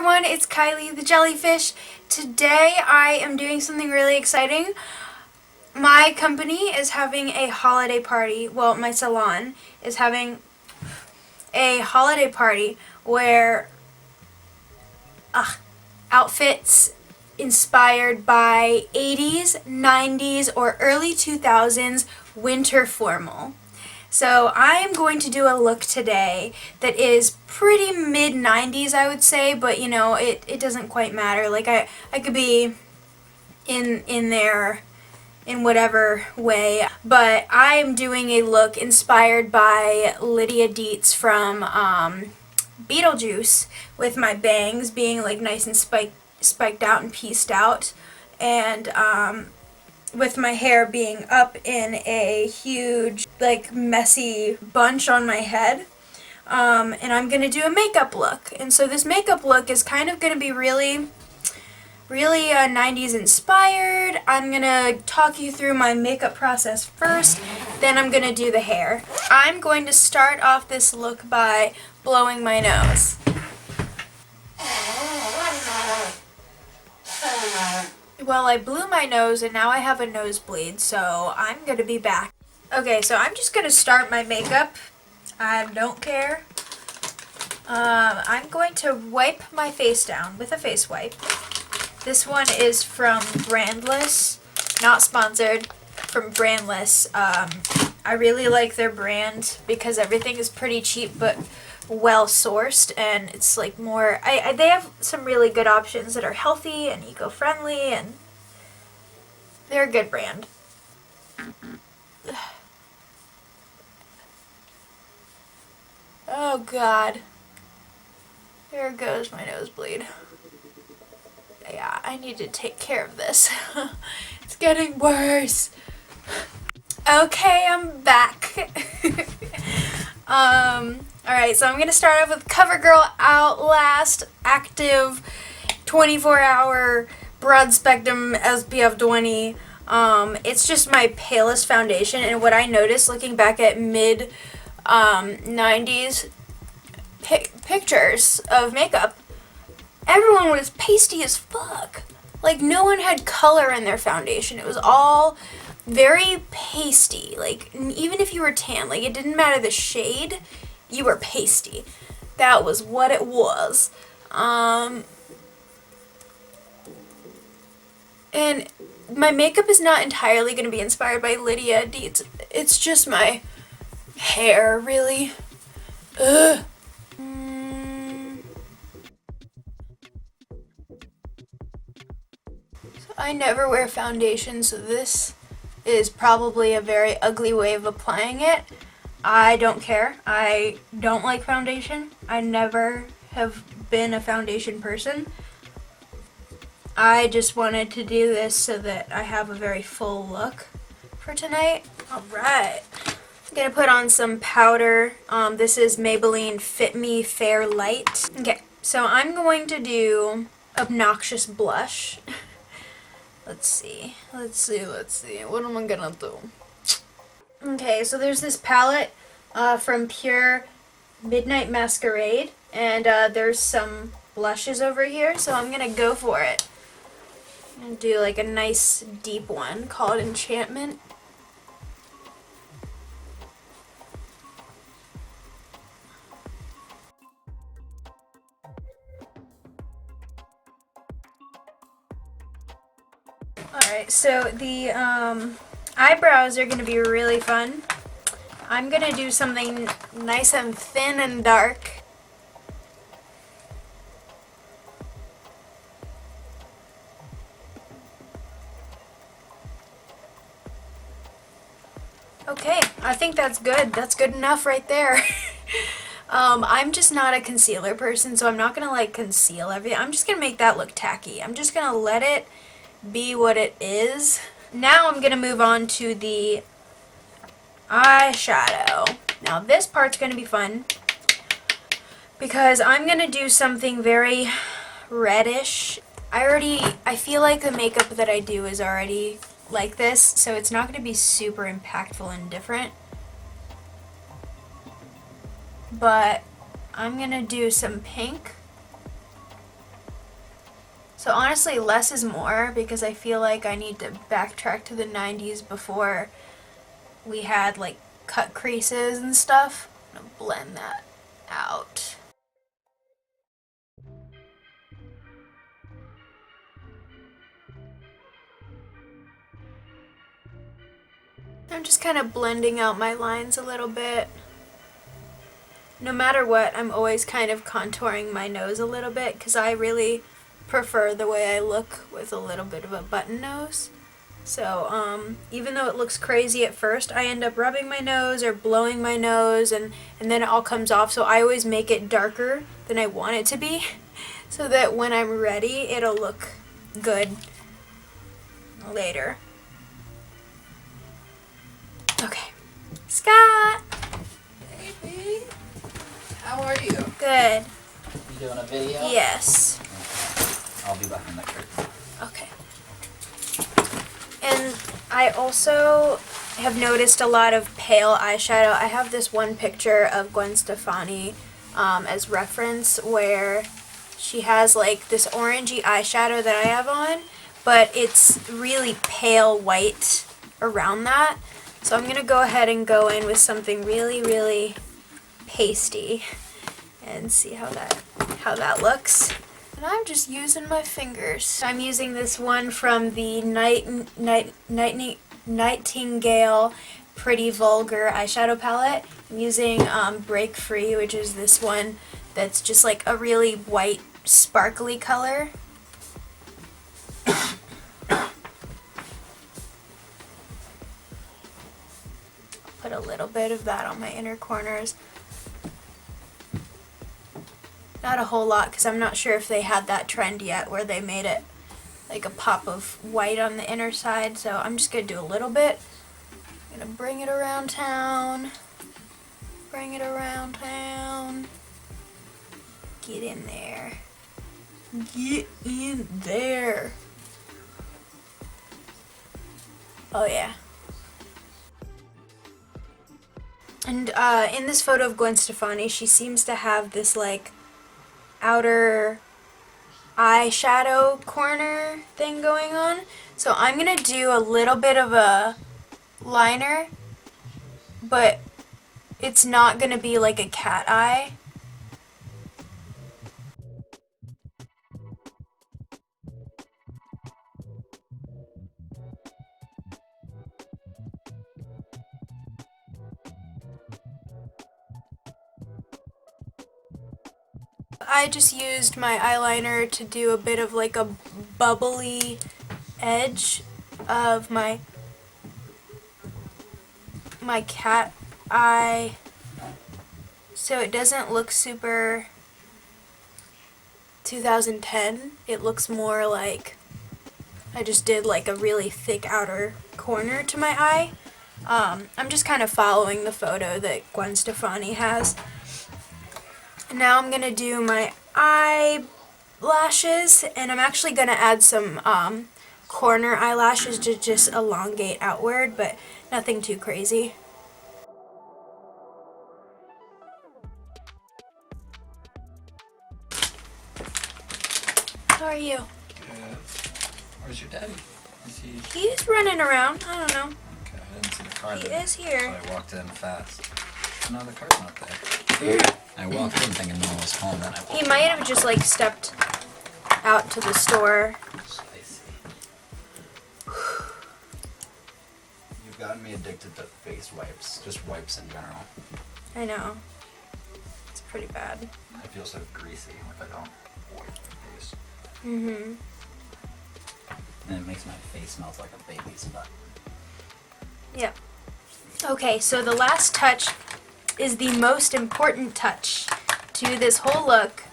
everyone, it's Kylie the Jellyfish. Today I am doing something really exciting. My company is having a holiday party. Well, my salon is having a holiday party where outfits inspired by 80's, 90's, or early 2000s winter formal. So I'm going to do a look today that is pretty mid-90s, I would say, but you know, it doesn't quite matter. Like I could be in there in whatever way, but I'm doing a look inspired by Lydia Dietz from Beetlejuice, with my bangs being like nice and spiked out and pieced out, and with my hair being up in a huge, like, messy bunch on my head. And I'm going to do a makeup look. And so this makeup look is kind of going to be really 90s inspired. I'm going to talk you through my makeup process first, then I'm going to do the hair. I'm going to start off this look by blowing my nose. Well, I blew my nose and now I have a nosebleed, so I'm going to be back. Okay, so I'm just going to start my makeup. I don't care. I'm going to wipe my face down with a face wipe. This one is from Brandless, not sponsored, from Brandless. I really like their brand because everything is pretty cheap but well sourced, and it's like more, they have some really good options that are healthy and eco-friendly, and they're a good brand. Oh god, there goes my nosebleed. Yeah, I need to take care of this. It's getting worse. Okay, I'm back. Alright, so I'm going to start off with CoverGirl Outlast Active 24-hour broad spectrum SPF 20. It's just my palest foundation, and what I noticed looking back at mid 90s pictures of makeup, everyone was pasty as fuck. Like, no one had color in their foundation. It was all very pasty. Like, even if you were tan, like, it didn't matter the shade, you were pasty. That was what it was. And my makeup is not entirely going to be inspired by Lydia Dietz. It's just my hair, really. Ugh. I never wear foundation, so this is probably a very ugly way of applying it. I don't care. I don't like foundation. I never have been a foundation person. I just wanted to do this so that I have a very full look for tonight. Alright. I'm going to put on some powder. This is Maybelline Fit Me Fair Light. Okay, so I'm going to do Obnoxious Blush. Let's see. What am I gonna do? Okay, so there's this palette from Pure Midnight Masquerade, and there's some blushes over here, so I'm gonna go for it. I'm gonna do like a nice deep one called Enchantment. Alright, so the eyebrows are going to be really fun. I'm going to do something nice and thin and dark. Okay, I think that's good. That's good enough right there. I'm just not a concealer person, so I'm not going to like conceal everything. I'm just going to make that look tacky. I'm just going to let it be what it is. Now I'm going to move on to the eyeshadow. Now this part's going to be fun because I'm going to do something very reddish. I feel like the makeup that I do is already like this, so it's not going to be super impactful and different. But I'm going to do some pink. So honestly, less is more because I feel like I need to backtrack to the 90s before we had like cut creases and stuff. I'm gonna blend that out. I'm just kind of blending out my lines a little bit. No matter what, I'm always kind of contouring my nose a little bit because I really prefer the way I look with a little bit of a button nose. So even though it looks crazy at first, I end up rubbing my nose or blowing my nose and then it all comes off. So I always make it darker than I want it to be so that when I'm ready, it'll look good later. Okay. Scott! Baby, how are you? Good. You doing a video? Yes. Okay. I'll be behind the curtain. Okay. And I also have noticed a lot of pale eyeshadow. I have this one picture of Gwen Stefani as reference where she has like this orangey eyeshadow that I have on, but it's really pale white around that. So I'm going to go ahead and go in with something really, really pasty and see how that looks. And I'm just using my fingers. I'm using this one from the Nightingale Pretty Vulgar eyeshadow palette. I'm using Break Free, which is this one that's just like a really white, sparkly color. Put a little bit of that on my inner corners. Not a whole lot because I'm not sure if they had that trend yet where they made it like a pop of white on the inner side, so I'm just going to do a little bit. I'm going to bring it around town. Bring it around town. Get in there. Get in there. Oh yeah. And in this photo of Gwen Stefani, she seems to have this like outer eyeshadow corner thing going on. So I'm going to do a little bit of a liner, but it's not going to be like a cat eye. I just used my eyeliner to do a bit of like a bubbly edge of my cat eye so it doesn't look super 2010. It looks more like I just did like a really thick outer corner to my eye. I'm just kind of following the photo that Gwen Stefani has. Now I'm going to do my eyelashes, and I'm actually going to add some corner eyelashes to just elongate outward, but nothing too crazy. How are you? Good. Where's your daddy? Is he... He's running around. I don't know. Okay, I didn't see the car He there, is here. so I walked in fast. No, the car's not there. I walked in thinking no one was home, then I walked He might have just like stepped out to the store. I see. You've gotten me addicted to face wipes, just wipes in general. I know. It's pretty bad. I feel so greasy if I don't wipe my face. Mm-hmm. And it makes my face smell like a baby's butt. Yep. Okay, so the last touch is the most important touch to this whole look.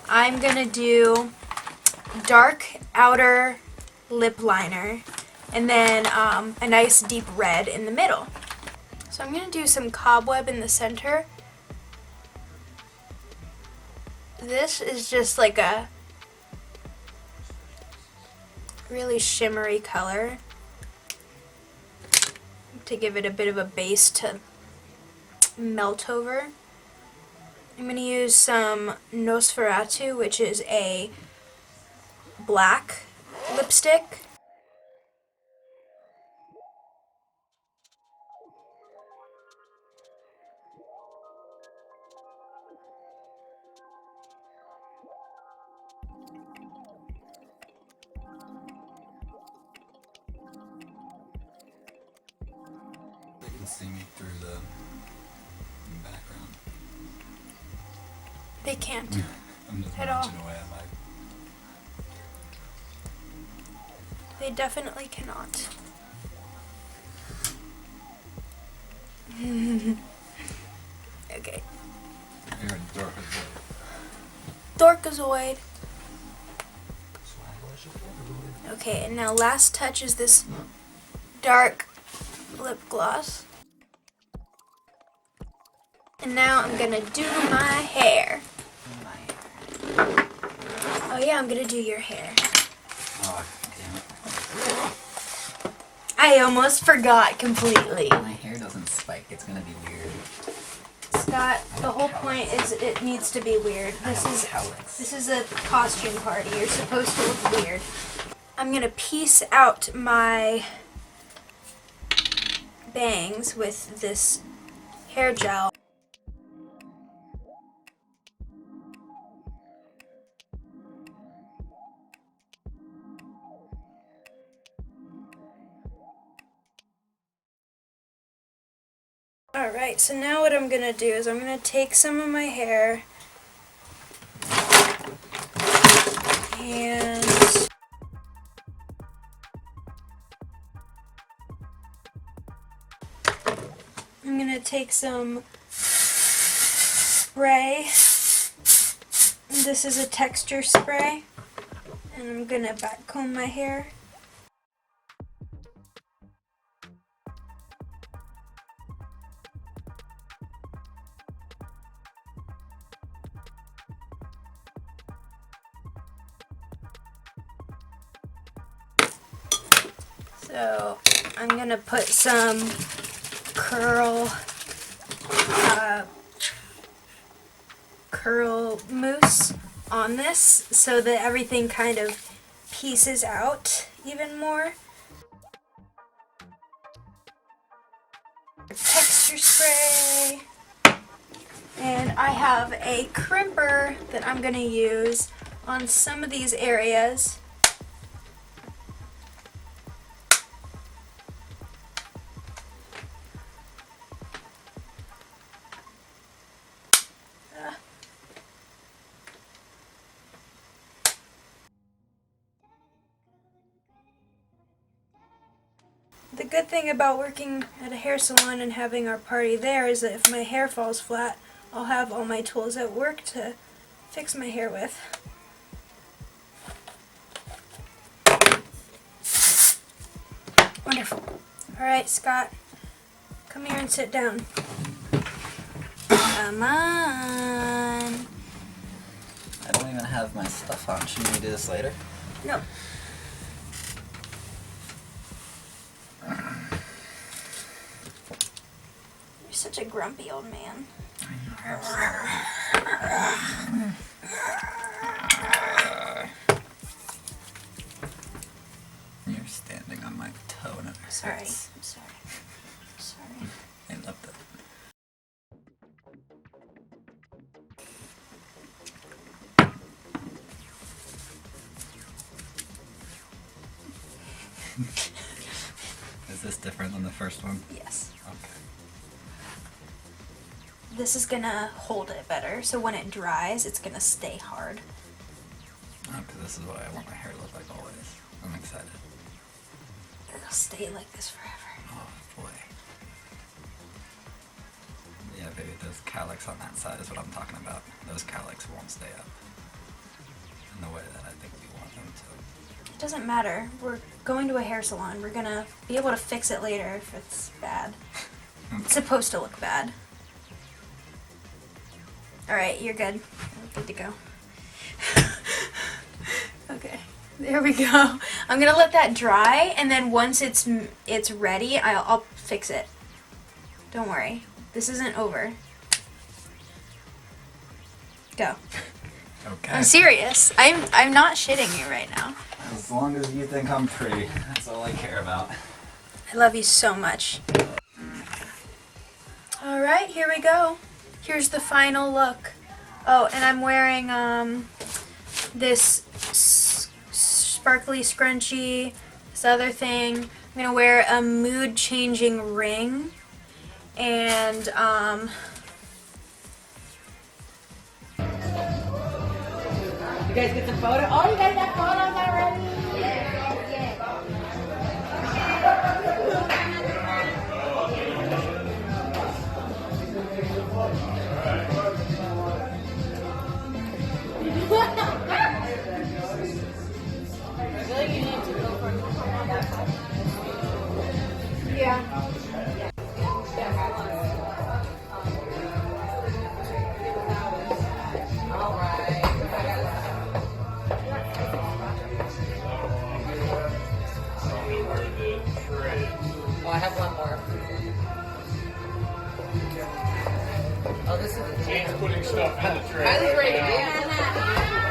I'm gonna do dark outer lip liner and then a nice deep red in the middle. So I'm gonna do some cobweb in the center. This is just like a really shimmery color to give it a bit of a base to melt over. I'm going to use some Nosferatu, which is a black lipstick. They can see me through the background. They can't. I'm just At all. munching away at my. They definitely cannot. Okay. You're a Dorkazoid. Okay, and now last touch is this dark lip gloss. And now I'm gonna do my hair. Oh yeah, I'm gonna do your hair. Oh, damn it. I almost forgot completely. My hair doesn't spike. It's gonna be weird. Scott, the whole point is it needs to be weird. This is a costume party. You're supposed to look weird. I'm gonna piece out my bangs with this hair gel. Alright, so now what I'm gonna do is I'm gonna take some of my hair and I'm gonna take some spray. This is a texture spray, and I'm gonna back comb my hair. So I'm gonna put some curl mousse on this so that everything kind of pieces out even more. Texture spray. And I have a crimper that I'm gonna use on some of these areas. The good thing about working at a hair salon and having our party there is that if my hair falls flat, I'll have all my tools at work to fix my hair with. Wonderful. Alright, Scott, come here and sit down. Come on. I don't even have my stuff on. Should we do this later? No. You're such a grumpy old man. You're standing on my toe and it hurts. Sorry. I'm sorry. I'm sorry. I love that. Is this different than the first one? Yes. Okay. This is gonna hold it better, so when it dries, it's gonna stay hard. Okay, this is what I want my hair to look like always. I'm excited. It'll stay like this forever. Oh boy. Yeah, baby, those cowlicks on that side is what I'm talking about. Those cowlicks won't stay up in the way that I think we want them to. It doesn't matter. We're going to a hair salon. We're gonna be able to fix it later if it's bad. It's supposed to look bad. Alright, you're good. Good to go. Okay, there we go. I'm gonna let that dry, and then once it's ready, I'll fix it. Don't worry. This isn't over. Go. Okay. I'm serious. I'm not shitting you right now. As long as you think I'm pretty, that's all I care about. I love you so much. All right, here we go. Here's the final look. Oh, and I'm wearing this sparkly scrunchie, this other thing. I'm gonna wear a mood-changing ring, and You guys get the photo? Oh, you guys got photos already? Oh, I have one more. Oh, this is the Jane's putting stuff in the tray. Kylie's ready to dance.